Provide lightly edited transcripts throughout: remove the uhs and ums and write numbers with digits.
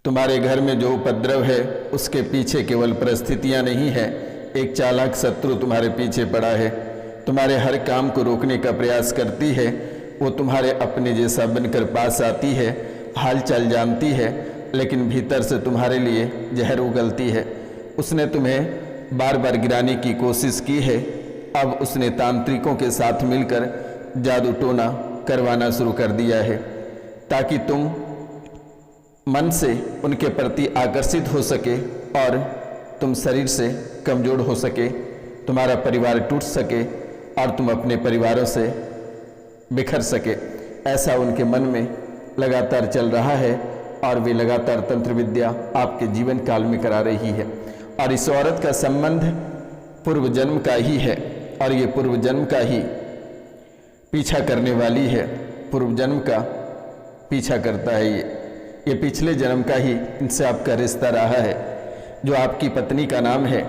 तुम्हारे घर में जो उपद्रव है उसके पीछे केवल परिस्थितियां नहीं है, एक चालाक शत्रु तुम्हारे पीछे पड़ा है। तुम्हारे हर काम को रोकने का प्रयास करती है। वो तुम्हारे अपने जैसा बनकर पास आती है, हालचाल जानती है, लेकिन भीतर से तुम्हारे लिए जहर उगलती है। उसने तुम्हें बार बार गिराने की कोशिश की है। अब उसने तांत्रिकों के साथ मिलकर जादू टोना करवाना शुरू कर दिया है ताकि तुम मन से उनके प्रति आकर्षित हो सके और तुम शरीर से कमज़ोर हो सके, तुम्हारा परिवार टूट सके और तुम अपने परिवारों से बिखर सके। ऐसा उनके मन में लगातार चल रहा है और वे लगातार तंत्र विद्या आपके जीवन काल में करा रही है। और इस औरत का संबंध पूर्व जन्म का ही है और ये पूर्व जन्म का ही पीछा करने वाली है। पूर्व जन्म का पीछा करता है ये पिछले जन्म का ही इनसे आपका रिश्ता रहा है। जो आपकी पत्नी का नाम है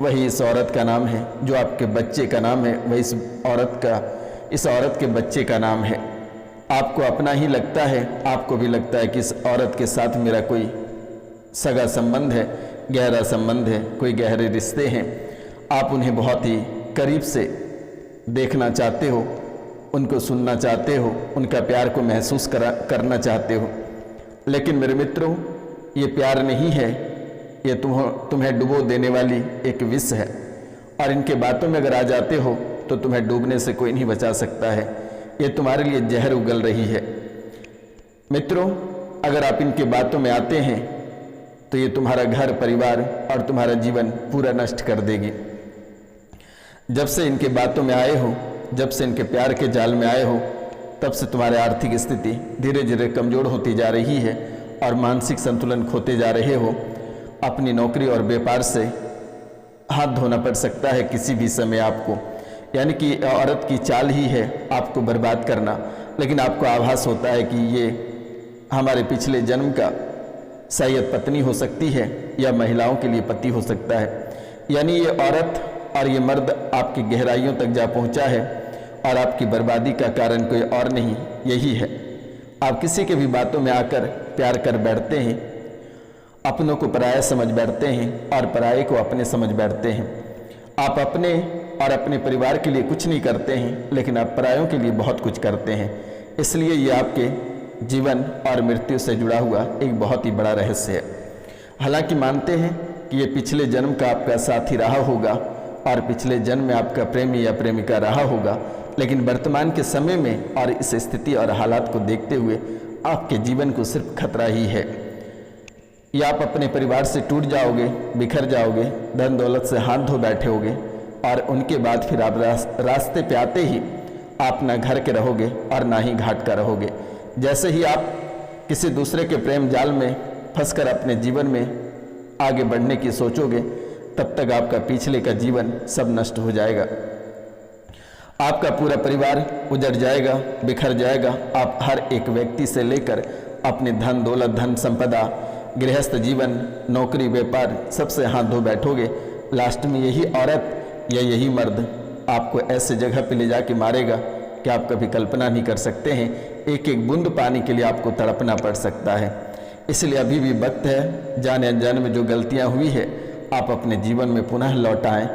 वही इस औरत का नाम है, जो आपके बच्चे का नाम है वही इस औरत के बच्चे का नाम है। आपको अपना ही लगता है, आपको भी लगता है कि इस औरत के साथ मेरा कोई सगा संबंध है, गहरा संबंध है, कोई गहरे रिश्ते हैं। आप उन्हें बहुत ही करीब से देखना चाहते हो, उनको सुनना चाहते हो, उनका प्यार को महसूस करना चाहते हो। लेकिन मेरे मित्रों, ये प्यार नहीं है, ये तुम्हें डुबो देने वाली एक विष है। और इनके बातों में अगर आ जाते हो तो तुम्हें डूबने से कोई नहीं बचा सकता है। ये तुम्हारे लिए जहर उगल रही है। मित्रों, अगर आप इनके बातों में आते हैं तो ये तुम्हारा घर परिवार और तुम्हारा जीवन पूरा नष्ट कर देगी। जब से इनके बातों में आए हो, जब से इनके प्यार के जाल में आए हो, तब से तुम्हारी आर्थिक स्थिति धीरे धीरे कमज़ोर होती जा रही है और मानसिक संतुलन खोते जा रहे हो। अपनी नौकरी और व्यापार से हाथ धोना पड़ सकता है किसी भी समय आपको। यानी कि औरत की चाल ही है आपको बर्बाद करना, लेकिन आपको आभास होता है कि ये हमारे पिछले जन्म का शायद पत्नी हो सकती है या महिलाओं के लिए पति हो सकता है। यानी ये औरत और ये मर्द आपकी गहराइयों तक जा पहुंचा है और आपकी बर्बादी का कारण कोई और नहीं, यही है। आप किसी के भी बातों में आकर प्यार कर बैठते हैं, अपनों को पराया समझ बैठते हैं और पराये को अपने समझ बैठते हैं। आप अपने और अपने परिवार के लिए कुछ नहीं करते हैं, लेकिन आप परायों के लिए बहुत कुछ करते हैं। इसलिए ये आपके जीवन और मृत्यु से जुड़ा हुआ एक बहुत ही बड़ा रहस्य है। हालांकि मानते हैं कि ये पिछले जन्म का आपका साथी रहा होगा और पिछले जन्म में आपका प्रेमी या प्रेमिका रहा होगा, लेकिन वर्तमान के समय में और इस स्थिति और हालात को देखते हुए आपके जीवन को सिर्फ खतरा ही है। या आप अपने परिवार से टूट जाओगे, बिखर जाओगे, धन दौलत से हाथ धो बैठे होगे और उनके बाद फिर आप रास्ते पे आते ही आप ना घर के रहोगे और ना ही घाट का रहोगे। जैसे ही आप किसी दूसरे के प्रेम जाल में फंसकर अपने जीवन में आगे बढ़ने की सोचोगे, तब तक आपका पिछले का जीवन सब नष्ट हो जाएगा। आपका पूरा परिवार उजड़ जाएगा, बिखर जाएगा। आप हर एक व्यक्ति से लेकर अपने धन दौलत, धन संपदा, गृहस्थ जीवन, नौकरी, व्यापार सबसे हाथ धो बैठोगे। लास्ट में यही औरत या यही मर्द आपको ऐसे जगह पे ले जाके मारेगा कि आप कभी कल्पना नहीं कर सकते हैं। एक एक बूंद पानी के लिए आपको तड़पना पड़ सकता है। इसलिए अभी भी वक्त है, जाने अनजाने में जो गलतियां हुई है आप अपने जीवन में पुनः लौट आएं।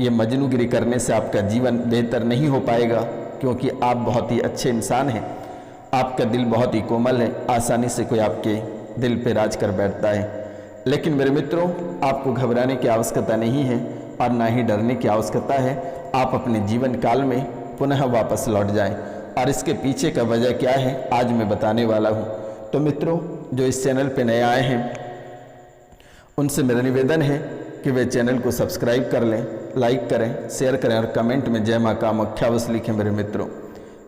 ये मजनूगिरी करने से आपका जीवन बेहतर नहीं हो पाएगा, क्योंकि आप बहुत ही अच्छे इंसान हैं। आपका दिल बहुत ही कोमल है, आसानी से कोई आपके दिल पे राज कर बैठता है। लेकिन मेरे मित्रों, आपको घबराने की आवश्यकता नहीं है और ना ही डरने की आवश्यकता है। आप अपने जीवन काल में पुनः वापस लौट जाएं। और इसके पीछे का वजह क्या है आज मैं बताने वाला हूं। तो मित्रों, जो इस चैनल पे नए आए हैं उनसे मेरा निवेदन है कि वे चैनल को सब्सक्राइब कर लें, लाइक करें, शेयर करें और कमेंट में जय माँ कामाख्या अवश्य लिखें मेरे मित्रों,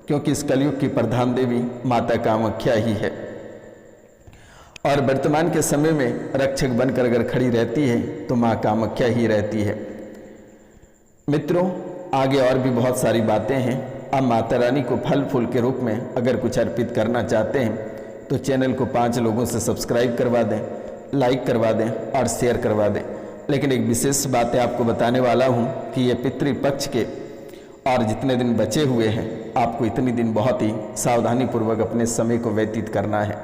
क्योंकि इस कलयुग की प्रधान देवी माता कामाख्या ही है। और वर्तमान के समय में रक्षक बनकर अगर खड़ी रहती है तो माँ कामाख्या ही रहती है। मित्रों, आगे और भी बहुत सारी बातें हैं। आप माता रानी को फल फूल के रूप में अगर कुछ अर्पित करना चाहते हैं तो चैनल को 5 लोगों से सब्सक्राइब करवा दें, लाइक करवा दें और शेयर करवा दें। लेकिन एक विशेष बातें आपको बताने वाला हूं कि ये पितृपक्ष के और जितने दिन बचे हुए हैं, आपको इतने दिन बहुत ही सावधानी पूर्वक अपने समय को व्यतीत करना है।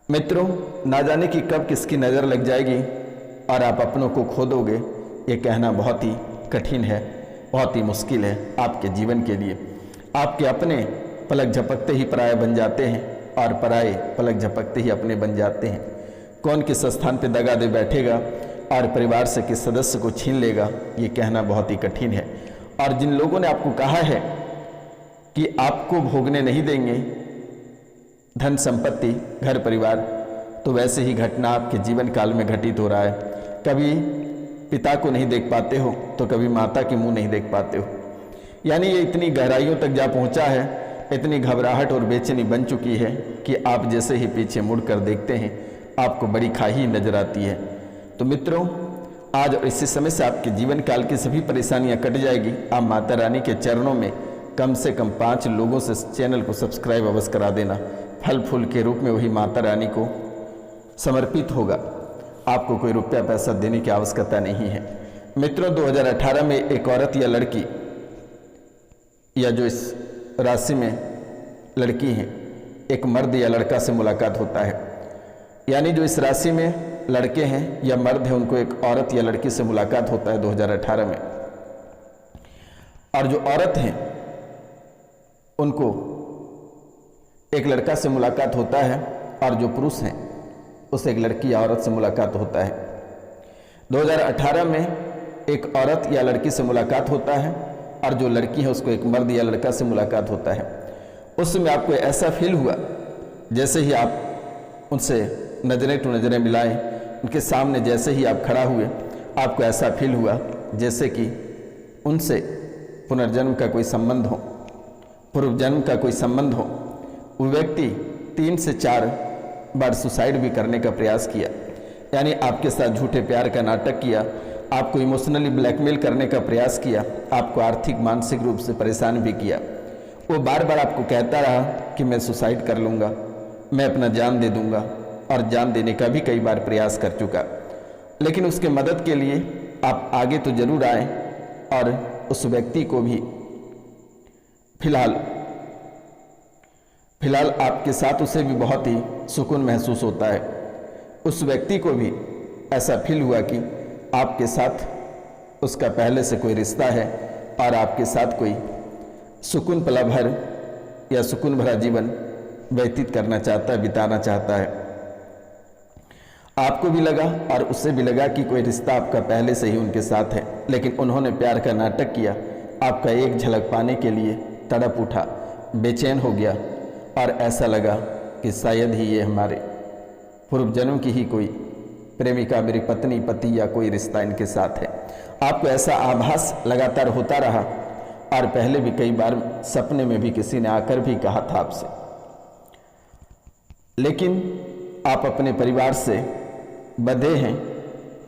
मित्रों, ना जाने कि कब किसकी नज़र लग जाएगी और आप अपनों को खो दोगे, ये कहना बहुत ही कठिन है, बहुत ही मुश्किल है आपके जीवन के लिए। आपके अपने पलक झपकते ही पराये बन जाते हैं और पराये पलक झपकते ही अपने बन जाते हैं। कौन किस स्थान पे दगा दे बैठेगा और परिवार से किस सदस्य को छीन लेगा, ये कहना बहुत ही कठिन है। और जिन लोगों ने आपको कहा है कि आपको भोगने नहीं देंगे धन संपत्ति घर परिवार, तो वैसे ही घटना आपके जीवन काल में घटित हो रहा है। कभी पिता को नहीं देख पाते हो तो कभी माता के मुंह नहीं देख पाते हो। यानी ये इतनी गहराइयों तक जा पहुंचा है, इतनी घबराहट और बेचैनी बन चुकी है कि आप जैसे ही पीछे मुड़कर देखते हैं आपको बड़ी खाई नजर आती है। तो मित्रों, आज और इसी समय से आपके जीवन काल की सभी परेशानियां कट जाएगी। आप माता रानी के चरणों में कम से कम 5 लोगों से चैनल को सब्सक्राइब अवश्य करा देना। फल फूल के रूप में वही माता रानी को समर्पित होगा, आपको कोई रुपया पैसा देने की आवश्यकता नहीं है। मित्रों, 2018 में एक औरत या लड़की या जो इस राशि में लड़की है, एक मर्द या लड़का से मुलाकात होता है। यानी जो इस राशि में लड़के हैं या मर्द हैं, उनको एक औरत या लड़की से मुलाकात होता है 2018 में। और जो औरत हैं उनको एक लड़का से मुलाकात होता है और जो पुरुष हैं उसे एक लड़की या औरत से मुलाकात होता है। 2018 में एक औरत या लड़की से मुलाकात होता है और जो लड़की है उसको एक मर्द या लड़का से मुलाकात होता है। उस समय आपको ऐसा फील हुआ जैसे ही आप उनसे नज़रें टू नज़रें मिलाएं, उनके सामने जैसे ही आप खड़ा हुए, आपको ऐसा फील हुआ जैसे कि उनसे पुनर्जन्म का कोई संबंध हो, पूर्व जन्म का कोई संबंध हो। वो व्यक्ति 3 से 4 बार सुसाइड भी करने का प्रयास किया, यानी आपके साथ झूठे प्यार का नाटक किया, आपको इमोशनली ब्लैकमेल करने का प्रयास किया, आपको आर्थिक मानसिक रूप से परेशान भी किया। वो बार बार आपको कहता रहा कि मैं सुसाइड कर लूँगा, मैं अपना जान दे दूँगा, और जान देने का भी कई बार प्रयास कर चुका। लेकिन उसके मदद के लिए आप आगे तो जरूर आए और उस व्यक्ति को भी फिलहाल आपके साथ उसे भी बहुत ही सुकून महसूस होता है। उस व्यक्ति को भी ऐसा फील हुआ कि आपके साथ उसका पहले से कोई रिश्ता है और आपके साथ कोई सुकून पला भर या सुकून भरा जीवन व्यतीत करना चाहता है, बिताना चाहता है। आपको भी लगा और उससे भी लगा कि कोई रिश्ता आपका पहले से ही उनके साथ है, लेकिन उन्होंने प्यार का नाटक किया, आपका एक झलक पाने के लिए तड़प उठा, बेचैन हो गया और ऐसा लगा कि शायद ही ये हमारे पूर्व जन्म की ही कोई प्रेमिका, मेरी पत्नी, पति या कोई रिश्ता इनके साथ है। आपको ऐसा आभास लगातार होता रहा और पहले भी कई बार सपने में भी किसी ने आकर भी कहा था आपसे। लेकिन आप अपने परिवार से बंधे हैं,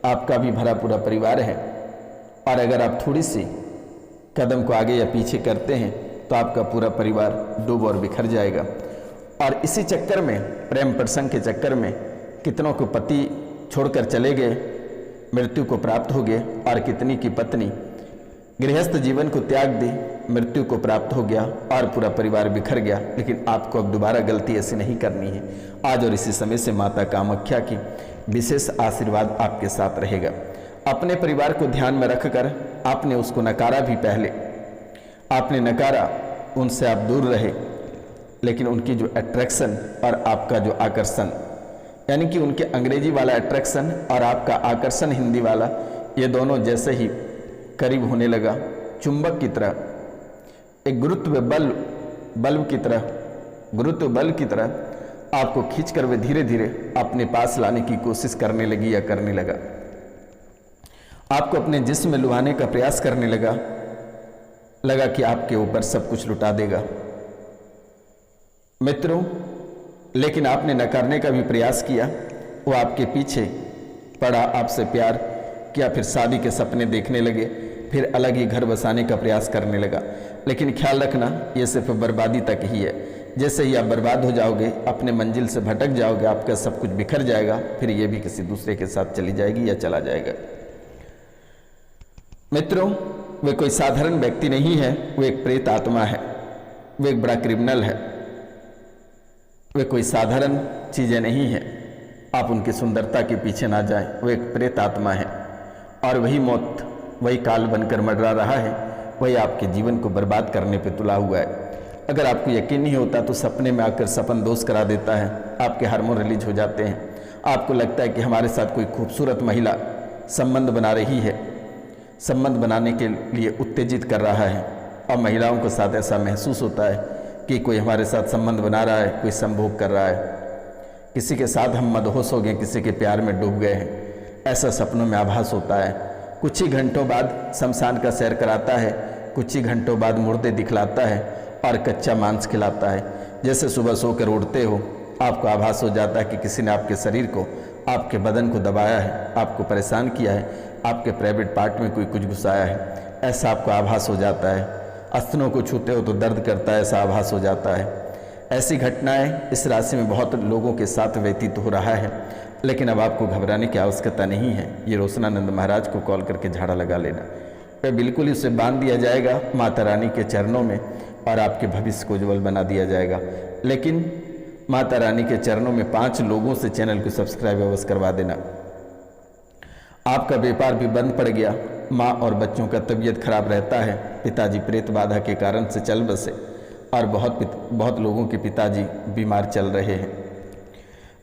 आपका भी भरा पूरा परिवार है, और अगर आप थोड़ी सी कदम को आगे या पीछे करते हैं तो आपका पूरा परिवार डूब और बिखर जाएगा। और इसी चक्कर में, प्रेम प्रसंग के चक्कर में, कितनों को पति छोड़कर चले गए, मृत्यु को प्राप्त हो गए, और कितनी की पत्नी गृहस्थ जीवन को त्याग दी, मृत्यु को प्राप्त हो गया और पूरा परिवार बिखर गया। लेकिन आपको अब दोबारा गलती ऐसी नहीं करनी है। आज और इसी समय से माता कामाख्या की विशेष आशीर्वाद आपके साथ रहेगा। अपने परिवार को ध्यान में रखकर आपने उसको नकारा भी, पहले आपने नकारा, उनसे आप दूर रहे, लेकिन उनकी जो अट्रैक्शन और आपका जो आकर्षण, यानी कि उनके अंग्रेजी वाला अट्रैक्शन और आपका आकर्षण हिंदी वाला, ये दोनों जैसे ही करीब होने लगा, चुंबक की तरह, एक गुरुत्व बल की तरह आपको खींचकर वे धीरे धीरे अपने पास लाने की कोशिश करने लगी या करने लगा। आपको अपने जिस्म में लुभाने का प्रयास करने लगा कि आपके ऊपर सब कुछ लुटा देगा। मित्रों, लेकिन आपने नकारने का भी प्रयास किया। वो आपके पीछे पड़ा, आपसे प्यार किया, फिर शादी के सपने देखने लगे, फिर अलग ही घर बसाने का प्रयास करने लगा। लेकिन ख्याल रखना, ये सिर्फ बर्बादी तक ही है। जैसे ही आप बर्बाद हो जाओगे, अपने मंजिल से भटक जाओगे, आपका सब कुछ बिखर जाएगा, फिर ये भी किसी दूसरे के साथ चली जाएगी या चला जाएगा। मित्रों, वे कोई साधारण व्यक्ति नहीं है, वो एक प्रेत आत्मा है, वो एक बड़ा क्रिमिनल है। वे कोई साधारण चीज़ें नहीं हैं। आप उनकी सुंदरता के पीछे ना जाएं। वो एक प्रेत आत्मा है और वही मौत, वही काल बनकर मंडरा रहा है, वही आपके जीवन को बर्बाद करने पे तुला हुआ है। अगर आपको यकीन नहीं होता तो सपने में आकर सपन दोष करा देता है, आपके हार्मोन रिलीज हो जाते हैं, आपको लगता है कि हमारे साथ कोई खूबसूरत महिला संबंध बना रही है, संबंध बनाने के लिए उत्तेजित कर रहा है। और महिलाओं के साथ ऐसा महसूस होता है कि कोई हमारे साथ संबंध बना रहा है, कोई संभोग कर रहा है, किसी के साथ हम मदहोश हो गए, किसी के प्यार में डूब गए हैं, ऐसा सपनों में आभास होता है। कुछ ही घंटों बाद शमशान का सैर कराता है, कुछ ही घंटों बाद मुर्दे दिखलाता है और कच्चा मांस खिलाता है। जैसे सुबह सोकर उठते हो आपको आभास हो जाता है कि किसी ने आपके शरीर को, आपके बदन को दबाया है, आपको परेशान किया है, आपके प्राइवेट पार्ट में कोई कुछ घुसाया है, ऐसा आपको आभास हो जाता है। अस्तनों को छूते हो तो दर्द करता है, ऐसा आभास हो जाता है। ऐसी घटनाएं इस राशि में बहुत लोगों के साथ व्यतीत हो रहा है, लेकिन अब आपको घबराने की आवश्यकता नहीं है। ये रोशनानंद महाराज को कॉल करके झाड़ा लगा लेना, वह बिल्कुल ही उसे बांध दिया जाएगा माता रानी के चरणों में और आपके भविष्य को उज्जवल बना दिया जाएगा। लेकिन माता रानी के चरणों में 5 लोगों से चैनल को सब्सक्राइब अवश्य करवा देना। आपका व्यापार भी बंद पड़ गया, माँ और बच्चों का तबीयत खराब रहता है, पिताजी प्रेत बाधा के कारण से चल बसे और बहुत लोगों के पिताजी बीमार चल रहे हैं।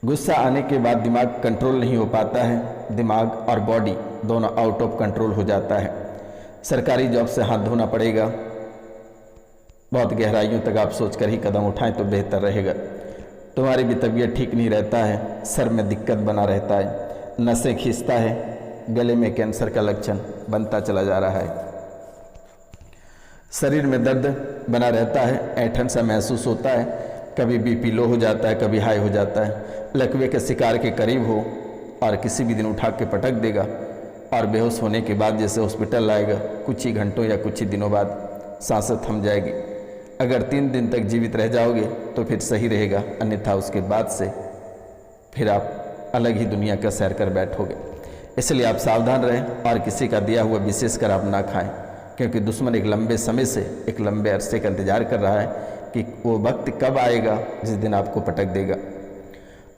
गुस्सा आने के बाद दिमाग कंट्रोल नहीं हो पाता है, दिमाग और बॉडी दोनों आउट ऑफ कंट्रोल हो जाता है। सरकारी जॉब से हाथ धोना पड़ेगा, बहुत गहराइयों तक आप सोचकर ही कदम उठाएं तो बेहतर रहेगा। तुम्हारी भी तबीयत ठीक नहीं रहता है, सर में दिक्कत बना रहता है, नसें खींचता है, गले में कैंसर का लक्षण बनता चला जा रहा है, शरीर में दर्द बना रहता है, ऐंठन सा महसूस होता है, कभी बीपी लो हो जाता है, कभी हाई हो जाता है, लकवे के शिकार के करीब हो और किसी भी दिन उठा के पटक देगा और बेहोश होने के बाद जैसे हॉस्पिटल लाएगा, कुछ ही घंटों या कुछ ही दिनों बाद सांसें थम जाएगी। अगर 3 दिन तक जीवित रह जाओगे तो फिर सही रहेगा, अन्यथा उसके बाद से फिर आप अलग ही दुनिया का सैर कर बैठोगे। इसलिए आप सावधान रहें और किसी का दिया हुआ विशेषकर आप ना खाएं, क्योंकि दुश्मन एक लंबे समय से, एक लंबे अरसे का इंतजार कर रहा है कि वो वक्त कब आएगा जिस दिन आपको पटक देगा।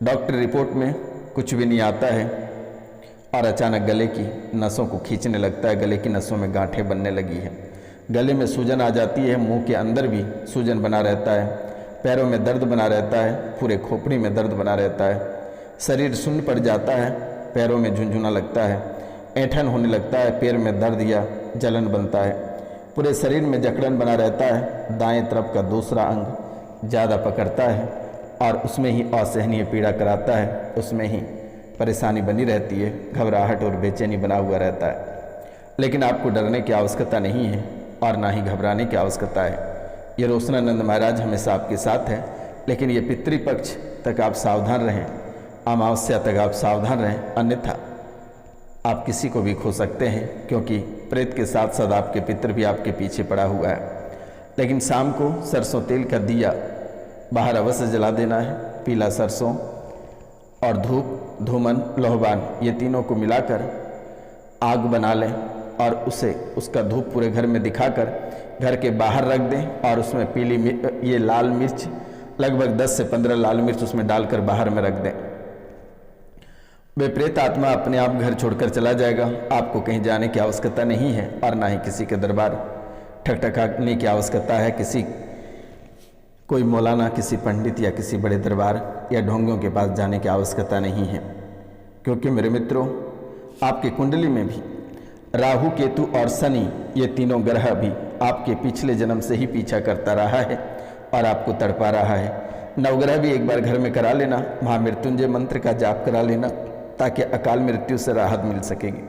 डॉक्टर रिपोर्ट में कुछ भी नहीं आता है और अचानक गले की नसों को खींचने लगता है, गले की नसों में गांठें बनने लगी है, गले में सूजन आ जाती है, मुंह के अंदर भी सूजन बना रहता है, पैरों में दर्द बना रहता है, पूरे खोपड़ी में दर्द बना रहता है, शरीर सुन्न पड़ जाता है, पैरों में झुनझुना लगता है, ऐंठन होने लगता है, पैर में दर्द या जलन बनता है, पूरे शरीर में जकड़न बना रहता है, दाएं तरफ का दूसरा अंग ज़्यादा पकड़ता है और उसमें ही असहनीय पीड़ा कराता है, उसमें ही परेशानी बनी रहती है, घबराहट और बेचैनी बना हुआ रहता है। लेकिन आपको डरने की आवश्यकता नहीं है और ना ही घबराने की आवश्यकता है। ये रोशनानंद महाराज हमेशा आपके साथ है, लेकिन ये पितृपक्ष तक आप सावधान रहें, अमावस्या तक आप सावधान रहें, अन्यथा आप किसी को भी खो सकते हैं, क्योंकि प्रेत के साथ साथ आपके पितर भी आपके पीछे पड़ा हुआ है। लेकिन शाम को सरसों तेल का दिया बाहर अवश्य जला देना है, पीला सरसों और धूप, धूमन, लोहबान ये तीनों को मिलाकर आग बना लें और उसका धूप पूरे घर में दिखाकर घर के बाहर रख दें और उसमें ये लाल मिर्च लगभग 10 से 15 लाल मिर्च उसमें डालकर बाहर में रख दें। वे प्रेत आत्मा अपने आप घर छोड़कर चला जाएगा, आपको कहीं जाने की आवश्यकता नहीं है और ना ही किसी के दरबार ठकठकाने की आवश्यकता है, किसी कोई मौलाना, किसी पंडित या किसी बड़े दरबार या ढोंगियों के पास जाने की आवश्यकता नहीं है। क्योंकि मेरे मित्रों, आपकी कुंडली में भी राहु, केतु और शनि ये तीनों ग्रह भी आपके पिछले जन्म से ही पीछा करता रहा है और आपको तड़पा रहा है। नवग्रह भी एक बार घर में करा लेना, महामृत्युंजय मंत्र का जाप करा लेना, ताकि अकाल मृत्यु से राहत मिल सकेगी।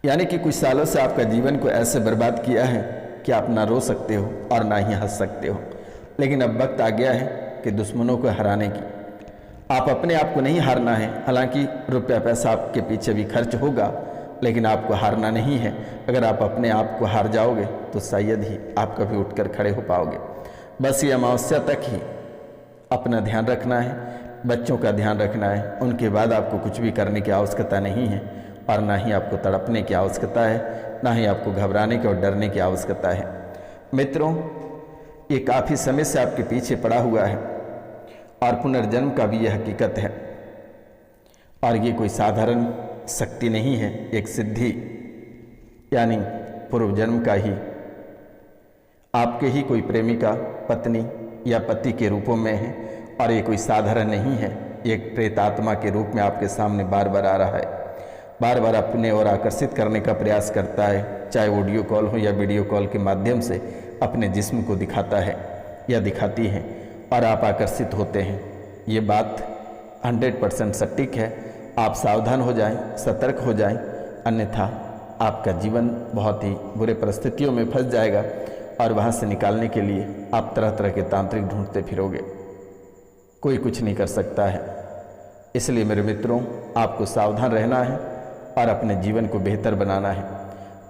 यानी कि कुछ सालों से आपका जीवन को ऐसे बर्बाद किया है कि आप ना रो सकते हो और ना ही हंस सकते हो। लेकिन अब वक्त आ गया है कि दुश्मनों को हराने की। आप अपने आप को नहीं हारना है, हालांकि रुपया पैसा आपके पीछे भी खर्च होगा, लेकिन आपको हारना नहीं है। अगर आप अपने आप को हार जाओगे तो शायद ही आप कभी उठकर खड़े हो पाओगे। बस ये अमावस्या तक ही अपना ध्यान रखना है, बच्चों का ध्यान रखना है, उनके बाद आपको कुछ भी करने की आवश्यकता नहीं है और ना ही आपको तड़पने की आवश्यकता है, ना ही आपको घबराने की और डरने की आवश्यकता है। मित्रों, ये काफ़ी समय से आपके पीछे पड़ा हुआ है और पुनर्जन्म का भी यह हकीकत है। और ये कोई साधारण शक्ति नहीं है, एक सिद्धि यानी पूर्व जन्म का ही आपके ही कोई प्रेमिका, पत्नी या पति के रूपों में है। और ये कोई साधारण नहीं है, एक प्रेतात्मा के रूप में आपके सामने बार बार आ रहा है, बार बार अपने ओर आकर्षित करने का प्रयास करता है, चाहे ऑडियो कॉल हो या वीडियो कॉल के माध्यम से अपने जिस्म को दिखाता है या दिखाती है और आप आकर्षित होते हैं। ये बात 100% सटीक है। आप सावधान हो जाएं, सतर्क हो जाएं, अन्यथा आपका जीवन बहुत ही बुरे परिस्थितियों में फंस जाएगा और वहाँ से निकालने के लिए आप तरह तरह के तांत्रिक ढूंढते फिरोगे, कोई कुछ नहीं कर सकता है। इसलिए मेरे मित्रों, आपको सावधान रहना है और अपने जीवन को बेहतर बनाना है।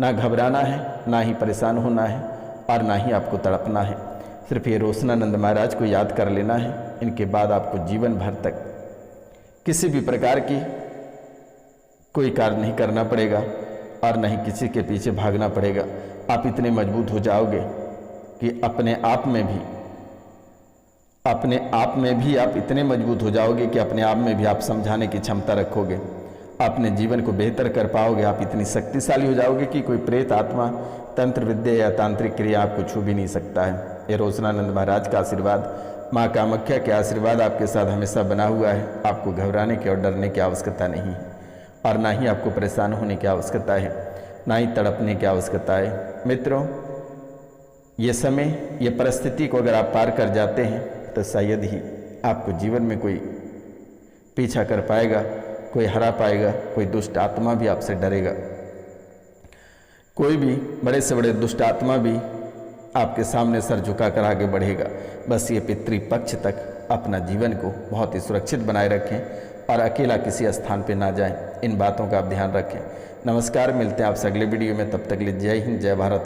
ना घबराना है, ना ही परेशान होना है और ना ही आपको तड़पना है। सिर्फ ये रोशनानंद महाराज को याद कर लेना है। इनके बाद आपको जीवन भर तक किसी भी प्रकार की कोई कार्य नहीं करना पड़ेगा और न ही किसी के पीछे भागना पड़ेगा। आप इतने मजबूत हो जाओगे कि अपने आप में भी आप इतने मजबूत हो जाओगे कि अपने आप में भी आप समझाने की क्षमता रखोगे, अपने जीवन को बेहतर कर पाओगे। आप इतनी शक्तिशाली हो जाओगे कि कोई प्रेत आत्मा, तंत्र विद्या या तांत्रिक क्रिया आपको छू भी नहीं सकता है। ये रोशनानंद महाराज का आशीर्वाद, माँ कामाख्या के आशीर्वाद आपके साथ हमेशा बना हुआ है। आपको घबराने की और डरने की आवश्यकता नहीं है और ना ही आपको परेशान होने की आवश्यकता है, ना ही तड़पने की आवश्यकता है। मित्रों, ये समय, ये परिस्थिति को अगर आप पार कर जाते हैं तो शायद ही आपको जीवन में कोई पीछा कर पाएगा, कोई हरा पाएगा, कोई दुष्ट आत्मा भी आपसे डरेगा। कोई भी बड़े से बड़े दुष्ट आत्मा भी आपके सामने सर झुकाकर आगे बढ़ेगा। बस ये पितृपक्ष तक अपना जीवन को बहुत ही सुरक्षित बनाए रखें और अकेला किसी स्थान पे ना जाएं। इन बातों का आप ध्यान रखें। नमस्कार, मिलते हैं आपसे अगले वीडियो में। तब तक के लिए जय हिंद, जय भारत।